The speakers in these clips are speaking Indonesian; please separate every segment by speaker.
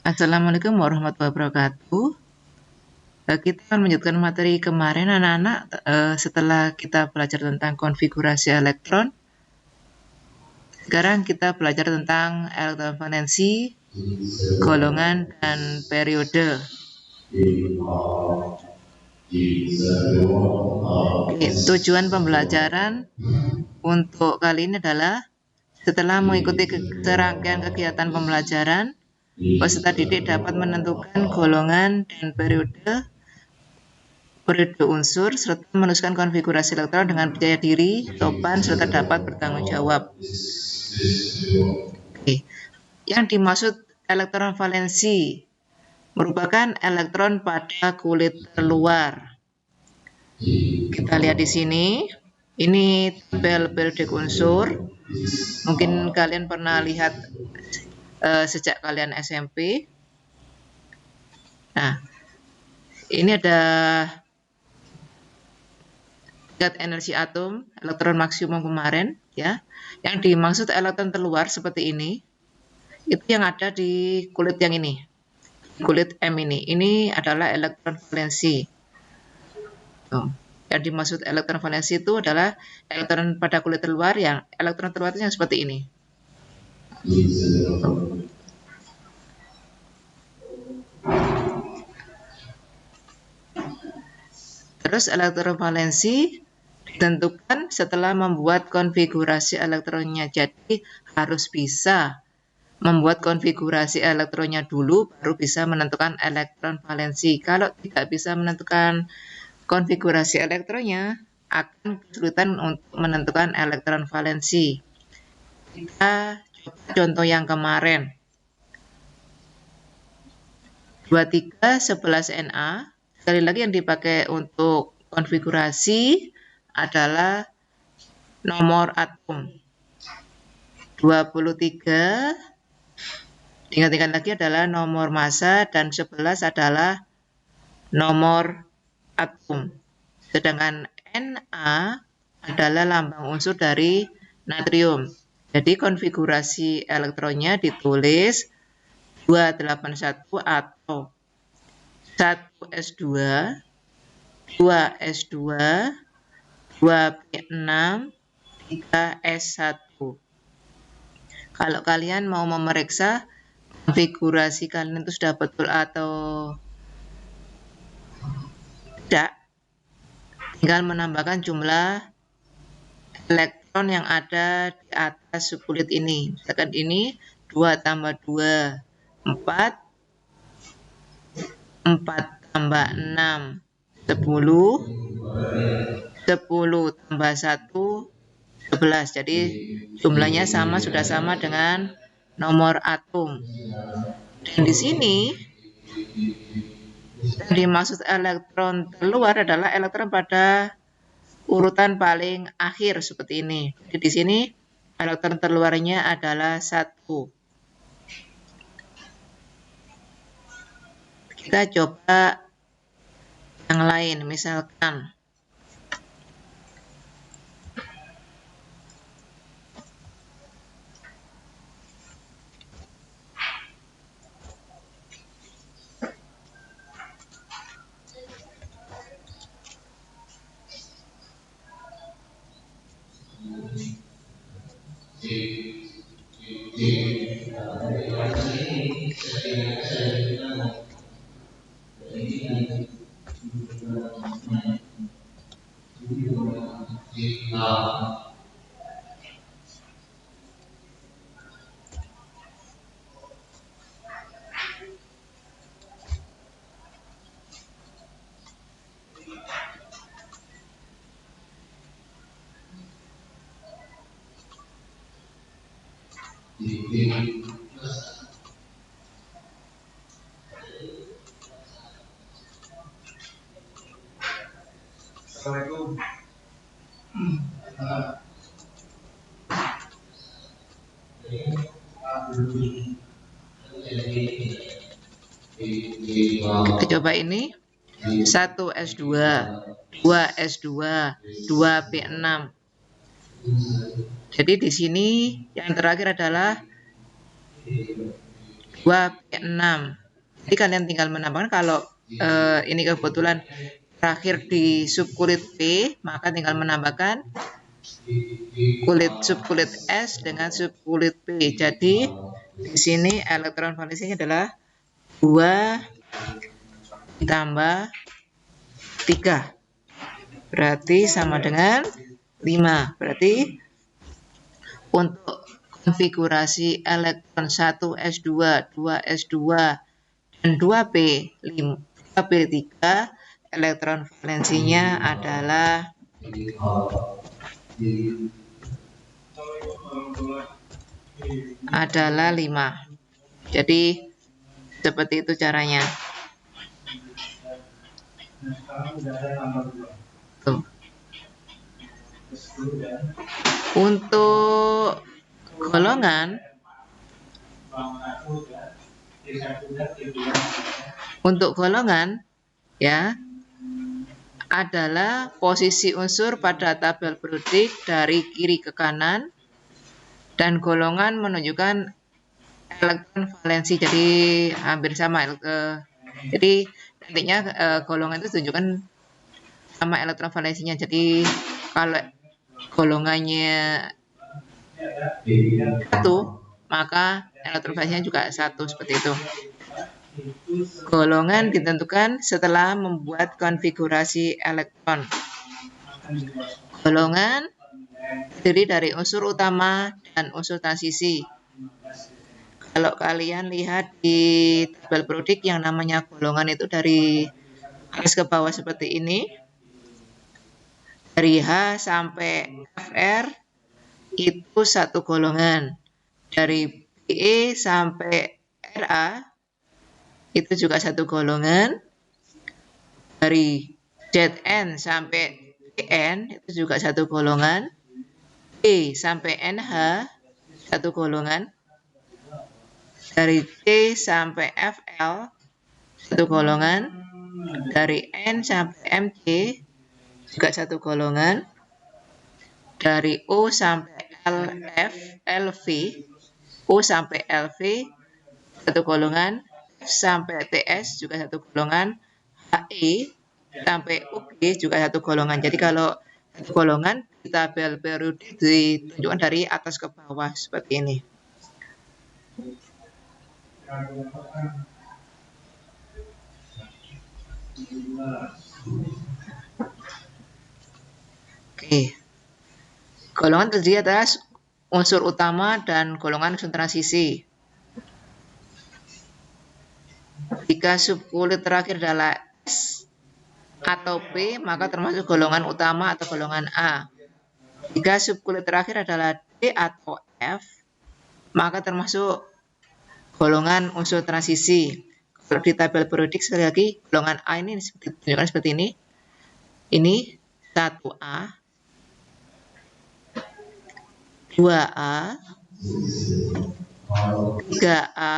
Speaker 1: Assalamualaikum warahmatullahi wabarakatuh. Kita akan melanjutkan materi kemarin anak-anak setelah kita belajar tentang konfigurasi elektron. Sekarang kita belajar tentang elektron valensi, golongan, dan periode. Oke, tujuan pembelajaran untuk kali ini adalah setelah mengikuti serangkaian kegiatan pembelajaran, peserta didik dapat menentukan golongan dan periode unsur, serta menuliskan konfigurasi elektron dengan percaya diri, sopan, serta dapat bertanggung jawab. Oke. Yang dimaksud elektron valensi merupakan elektron pada kulit terluar. Kita lihat di sini, ini tabel periodik unsur. Mungkin kalian pernah lihat sejak kalian SMP. Nah, ini ada tingkat energi atom, elektron maksimum kemarin, ya. Yang dimaksud elektron terluar seperti ini, itu yang ada di kulit yang ini, kulit M ini. Ini adalah elektron valensi. Yang dimaksud elektron valensi itu adalah elektron pada kulit terluar, yang elektron terluar itu yang seperti ini. Terus elektron valensi ditentukan setelah membuat konfigurasi elektronnya. Jadi harus bisa membuat konfigurasi elektronnya dulu, baru bisa menentukan elektron valensi. Kalau tidak bisa menentukan konfigurasi elektronnya, akan kesulitan untuk menentukan elektron valensi. Kita coba contoh yang kemarin. 2311Na, sekali lagi yang dipakai untuk konfigurasi adalah nomor atom. 23, diingat-ingat lagi, adalah nomor massa, dan 11 adalah nomor atom. Sedangkan Na adalah lambang unsur dari natrium. Jadi konfigurasi elektronnya ditulis 281 atau 1s2, 2s2, 2p6, 3s1. Kalau kalian mau memeriksa konfigurasi kalian itu sudah betul atau tidak, tinggal menambahkan jumlah elektron yang ada di atas kulit ini. Misalkan ini 2 tambah 2, 4, 4 tambah 6, 10, 10 tambah 1, 11. Jadi jumlahnya sama, sudah sama dengan nomor atom. Dan di sini yang dimaksud elektron terluar adalah elektron pada urutan paling akhir seperti ini. Jadi di sini elektron terluarnya adalah 1. Kita coba yang lain, misalkan
Speaker 2: Assalamualaikum.
Speaker 1: kita coba ini 1s2, 2s2, 2p6. Jadi di sini yang terakhir adalah 2p6. Jadi kalian tinggal menambahkan kalau ini kebetulan terakhir di subkulit P, maka tinggal menambahkan subkulit S dengan subkulit P. Jadi di sini elektron valensinya adalah 2 ditambah 3. Berarti sama dengan 5. Berarti untuk konfigurasi elektron 1s2, 2s2, dan 2p3, elektron valensinya adalah 5. Jadi seperti itu caranya. Tuh. Untuk golongan ya adalah posisi unsur pada tabel periodik dari kiri ke kanan, dan golongan menunjukkan elektron valensi. Jadi hampir sama. Jadi nantinya golongan itu tunjukkan sama elektron valensinya. Jadi kalau golongannya 1, maka elektron valensinya juga 1, seperti itu. Golongan ditentukan setelah membuat konfigurasi elektron. Golongan terdiri dari unsur utama dan unsur transisi. Kalau kalian lihat di tabel periodik yang namanya golongan itu dari atas ke bawah seperti ini. Dari H sampai Fr itu satu golongan. Dari BE sampai Ra itu juga satu golongan. Dari Zn sampai Dn itu juga satu golongan. E sampai NH satu golongan. Dari T sampai Fl satu golongan. Dari N sampai Mc juga satu golongan. Dari O sampai LV satu golongan. F sampai TS juga satu golongan. HE sampai UG juga satu golongan. Jadi kalau satu golongan di tabel periodik ditunjukkan dari atas ke bawah seperti ini. Oke. Golongan terdiri atas unsur utama dan golongan unsur transisi. Jika subkulit terakhir adalah S atau P, maka termasuk golongan utama atau golongan A. Jika subkulit terakhir adalah D atau F, maka termasuk golongan unsur transisi. Kalau di tabel periodik sekali lagi, golongan A ini ditunjukkan seperti ini. Ini 1A, 2A, 3A,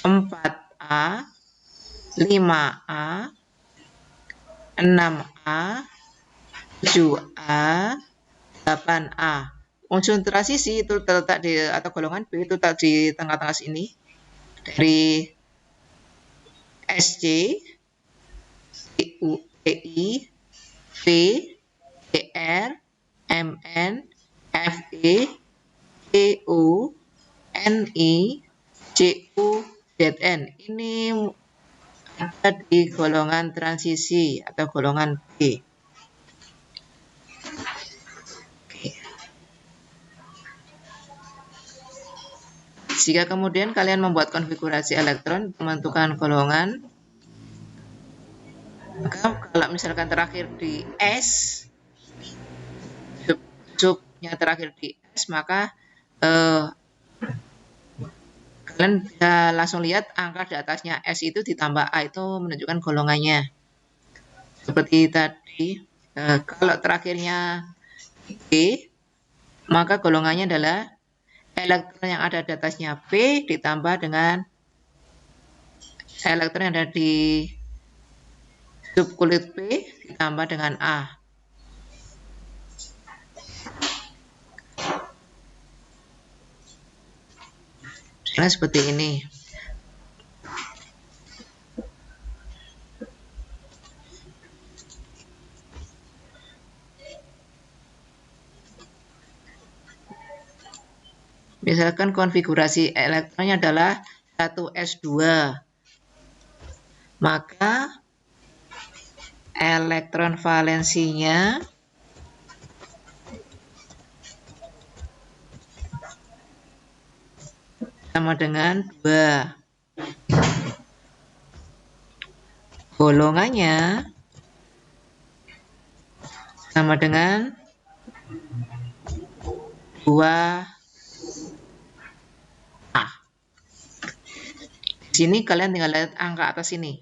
Speaker 1: 4A, 5A, 6A, 7A, 8A. Unsur transisi itu terletak di atau golongan B itu terletak di tengah-tengah sini. Dari SC, EI, V, ER, MN, FE, EO, NI, CU, ZN. Ini ada di golongan transisi atau golongan B. Jika kemudian kalian membuat konfigurasi elektron menentukan golongan, maka kalau misalkan terakhir di S, subnya terakhir di S, maka kalian bisa langsung lihat angka di atasnya S itu ditambah A itu menunjukkan golongannya. Seperti tadi, kalau terakhirnya B, maka golongannya adalah elektron yang ada di atasnya P ditambah dengan elektron yang ada di subkulit P ditambah dengan A. Nah, seperti ini. Misalkan konfigurasi elektronnya adalah 1s2, maka elektron valensinya sama dengan 2. Golongannya sama dengan 2A. Di sini kalian tinggal lihat angka atas ini.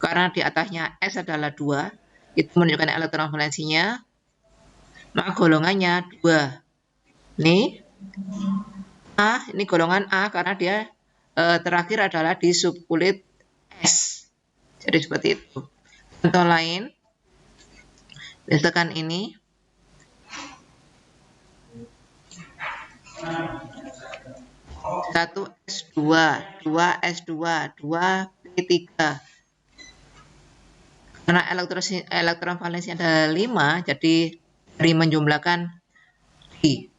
Speaker 1: Karena di atasnya S adalah 2, itu menunjukkan elektron valensinya, maka golongannya 2. Nih, A, ini golongan A karena dia terakhir adalah di subkulit S. Jadi seperti itu. Contoh lain, misalkan ini. Satu S2, 2 S2, 2 P3. Karena elektron valensi ada 5, jadi dari menjumlahkan D.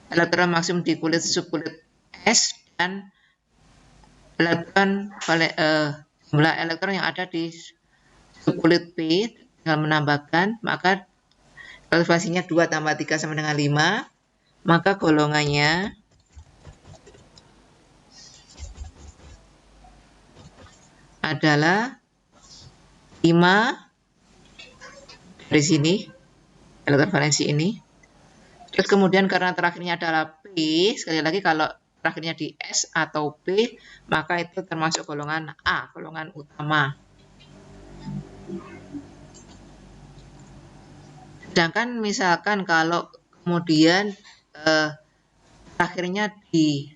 Speaker 1: Elektron maksimum di kulit subkulit S dan jumlah elektron yang ada di subkulit P tinggal menambahkan, maka valensinya 2 tambah 3 sama dengan 5, maka golongannya adalah 5 dari sini, elektron valensi ini. Terus kemudian karena terakhirnya adalah P, sekali lagi kalau terakhirnya di S atau P, maka itu termasuk golongan A, golongan utama. Sedangkan misalkan kalau kemudian terakhirnya di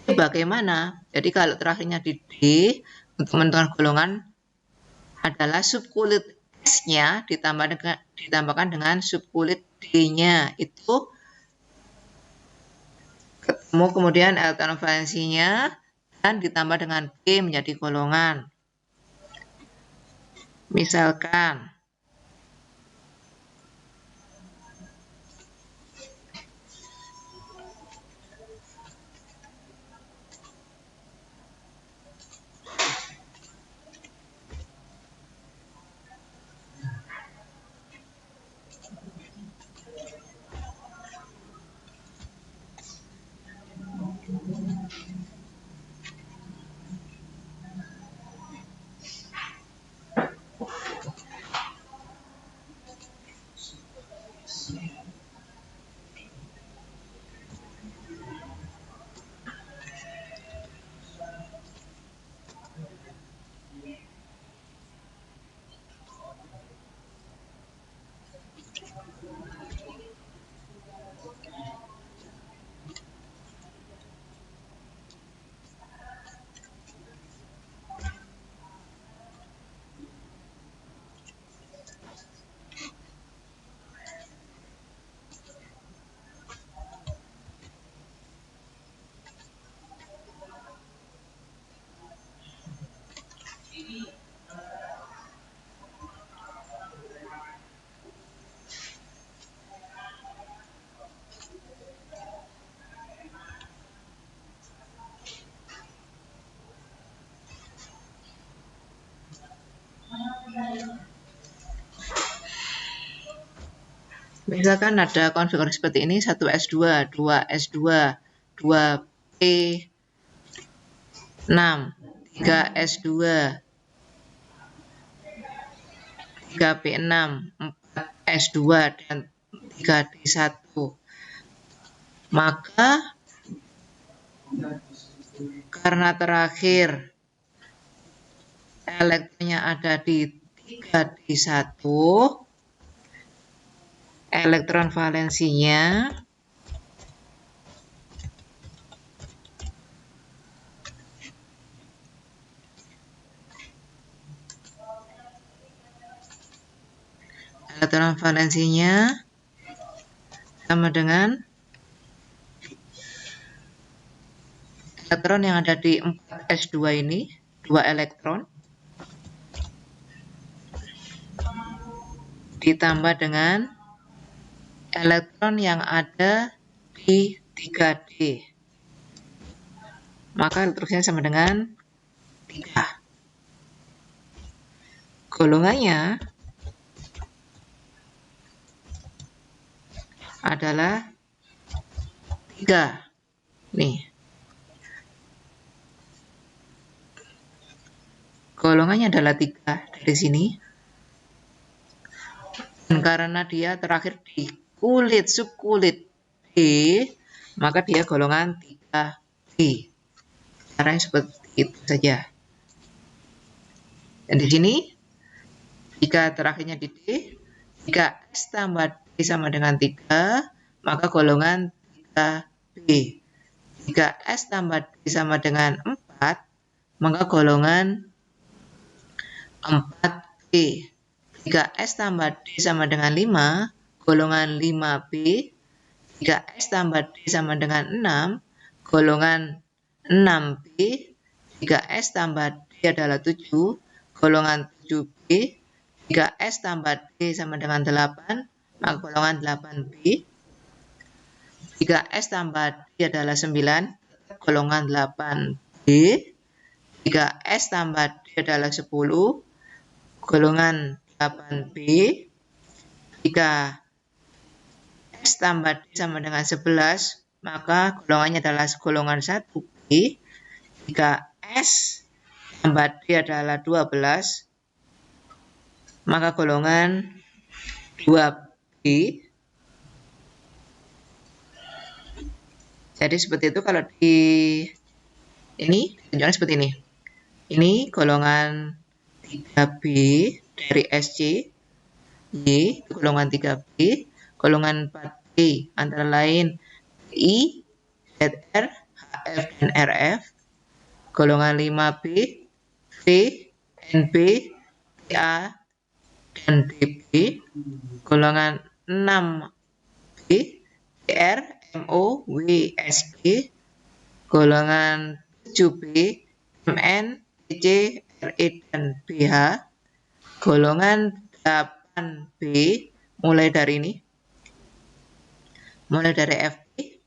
Speaker 1: D, bagaimana? Jadi kalau terakhirnya di D, untuk menentukan golongan adalah subkulit S-nya ditambahkan dengan subkulit D-nya. Itu ketemu kemudian elektron valensinya dan ditambah dengan B menjadi golongan. Misalkan misalkan ada konfigurasi seperti ini, 1s2, 2s2, 2p6, 3s2, 3p6, 4s2, dan 3d1. Maka karena terakhir elektronnya ada di 3d1, elektron valensinya sama dengan elektron yang ada di 4s2 ini, 2 elektron, ditambah dengan elektron yang ada di 3D. Maka elektrosnya sama dengan 3. Golongannya adalah 3. Nih. Golongannya adalah 3 dari sini. Dan karena dia terakhir di kulit, subkulit B, maka dia golongan 3B. Caranya seperti itu saja. Dan di sini, jika terakhirnya di D, jika S tambah D sama dengan 3, maka golongan 3B. Jika S tambah D sama dengan 4, maka golongan 4B. Jika S tambah D sama dengan 5, golongan 5B. Jika S tambah D sama dengan 6, golongan 6B. Jika S tambah D adalah 7, golongan 7B. Jika S tambah D sama dengan 8, maka golongan 8B. Jika S tambah D adalah 9, golongan 8B. Jika S tambah D adalah 10, golongan 8B. Jika S tambah D sama dengan 11, maka golongannya adalah golongan 1B. Jika S tambah D adalah 12, maka golongan 2B. Jadi seperti itu kalau di ini tunjukkan seperti ini. Ini golongan 3B dari SC, Y itu golongan 3B, golongan 4B antara lain I, ZR, HF, dan RF, golongan 5B, V, NB, TA, dan DB, golongan 6B, DR, MO, WSG, golongan 7B, MN, PC, RE, dan BH, golongan 8B mulai dari ini, mulai dari FP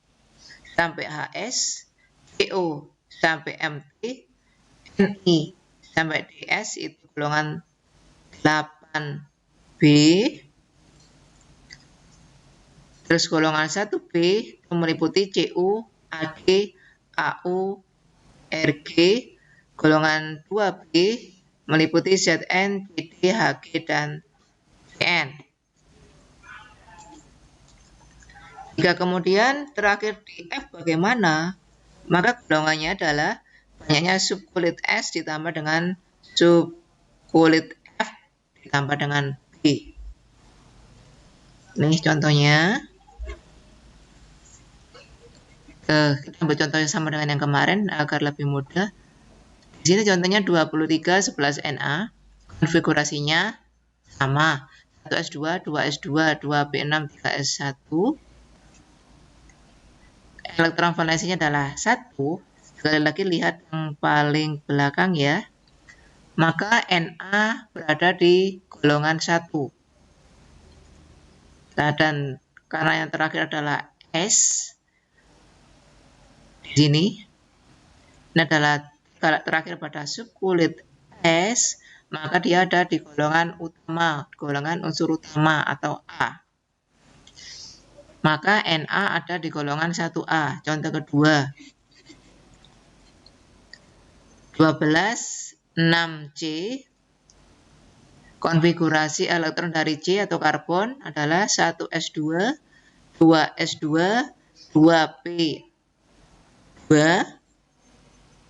Speaker 1: sampai HS, PO sampai MT, NI sampai DS itu golongan 8B. Terus golongan 1B itu meliputi CU, AG, AU, RG. Golongan 2B meliputi ZN, JD, HG, dan CN. Jika kemudian terakhir di F bagaimana? Maka golongannya adalah banyaknya subkulit S ditambah dengan subkulit F ditambah dengan B. Ini contohnya. Kita ambil contoh yang sama dengan yang kemarin agar lebih mudah. Di sini contohnya 23 11 Na. Konfigurasinya sama. 1s2, 2s2, 2p6, 3s1. Elektron valensinya adalah 1. Sekali lagi lihat yang paling belakang ya. Maka Na berada di golongan 1. Nah, dan karena yang terakhir adalah S, di sini ini adalah kalau terakhir pada subkulit S, maka dia ada di golongan utama, golongan unsur utama atau A. Maka Na ada di golongan 1A. Contoh kedua, 12 6C. Konfigurasi elektron dari C atau karbon adalah 1s2, 2s2, 2p2.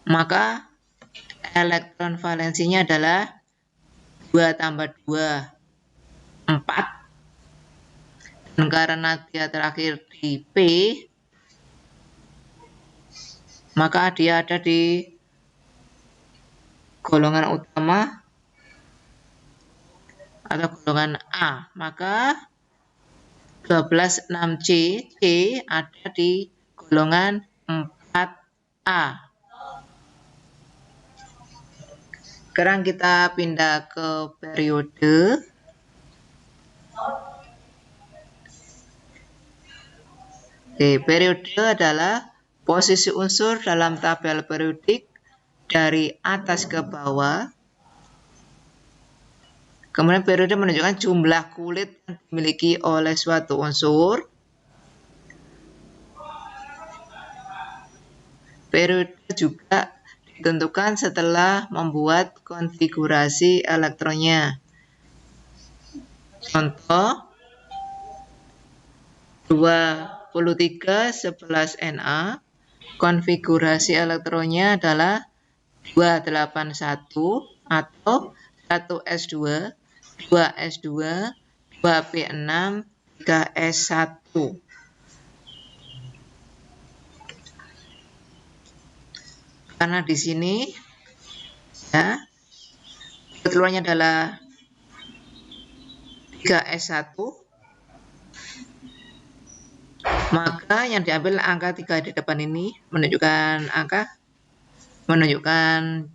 Speaker 1: Maka elektron valensinya adalah 2 tambah 2, 4. Dan karena dia terakhir di P, maka dia ada di golongan utama atau golongan A. Maka 12 6C, C ada di golongan 4A. Sekarang kita pindah ke periode. Periode adalah posisi unsur dalam tabel periodik dari atas ke bawah. Kemudian periode menunjukkan jumlah kulit yang dimiliki oleh suatu unsur. Periode juga ditentukan setelah membuat konfigurasi elektronnya. Contoh 2311 Na, konfigurasi elektronnya adalah 281 atau 1s2, 2s2, 2p6, 3s1. Karena di sini ya keluarnya adalah 3s1, maka yang diambil angka 3 di depan ini menunjukkan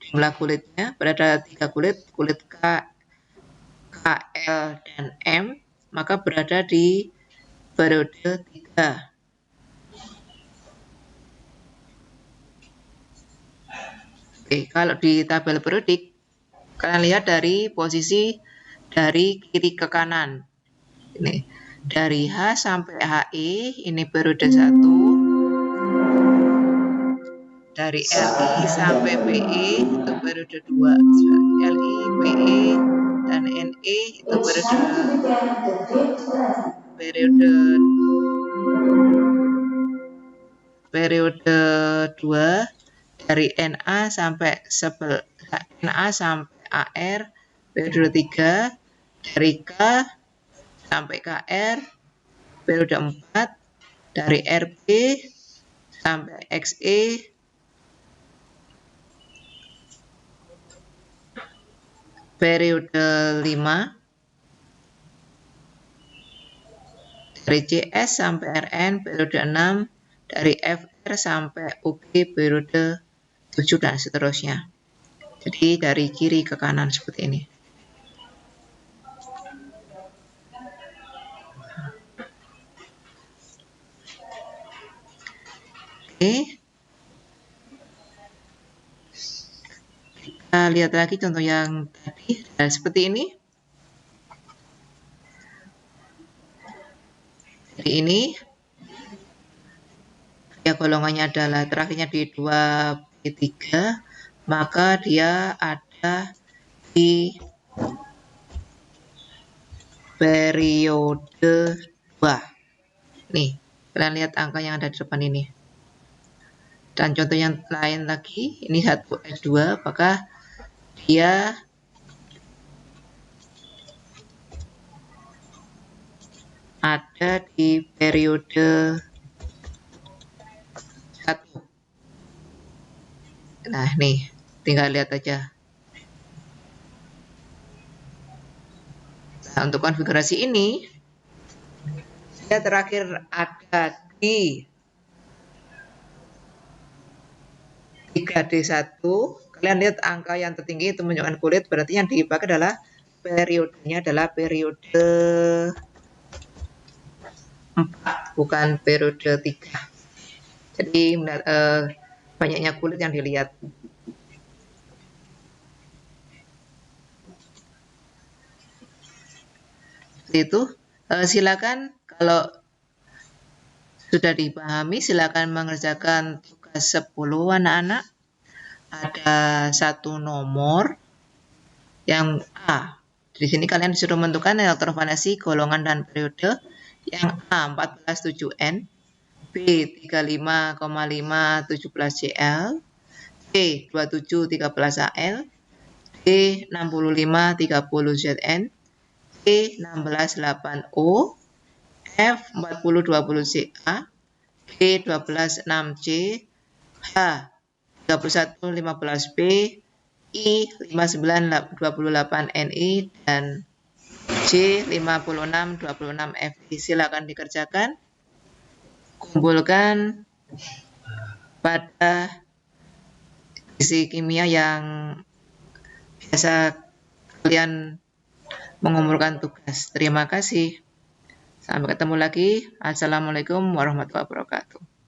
Speaker 1: jumlah kulitnya. Berada 3 kulit K, L, dan M, maka berada di periode 3. Oke, kalau di tabel periodik, kalian lihat dari posisi dari kiri ke kanan. Ini dari H sampai HE, ini periode 1. Dari LI sampai PE itu periode 2. LI, PE, dan NE itu periode 2. Dari NA sampai AR periode 3, dari K sampai KR periode 4, dari RP sampai XE periode 5, dari CS sampai RN periode 6, dari FR sampai UG periode 7, dan seterusnya. Jadi dari kiri ke kanan seperti ini. Oke. Kita lihat lagi contoh yang tadi. Nah, seperti ini. Jadi ini ya golongannya adalah terakhirnya di 2p3, maka dia ada di periode 2. Nih, kalian lihat angka yang ada di depan ini. Dan contoh yang lain lagi, ini 1s2, maka dia ada di periode 1. Nah, nih, tinggal lihat aja. Nah, untuk konfigurasi ini, dia terakhir ada di 3D1. Kalian lihat angka yang tertinggi itu menunjukkan kulit, berarti yang dipakai adalah periodenya adalah periode 4, bukan periode 3. Jadi banyaknya kulit yang dilihat. Seperti itu. Silakan kalau sudah dipahami, silakan mengerjakan tugas 10 anak-anak. Ada satu nomor yang A. Di sini kalian disuruh menentukan elektrovalensi golongan dan periode. Yang A 14,7N, B 35,517Cl, C 27,13Al, D 65,30Zn, E 16,8O, F 40,20Ca, G 12,6C, H 31,15B, I 59,28Ni, dan J 56,26Fi. Silakan dikerjakan. Kumpulkan pada isi kimia yang biasa kalian mengumpulkan tugas. Terima kasih. Sampai ketemu lagi. Assalamualaikum warahmatullahi wabarakatuh.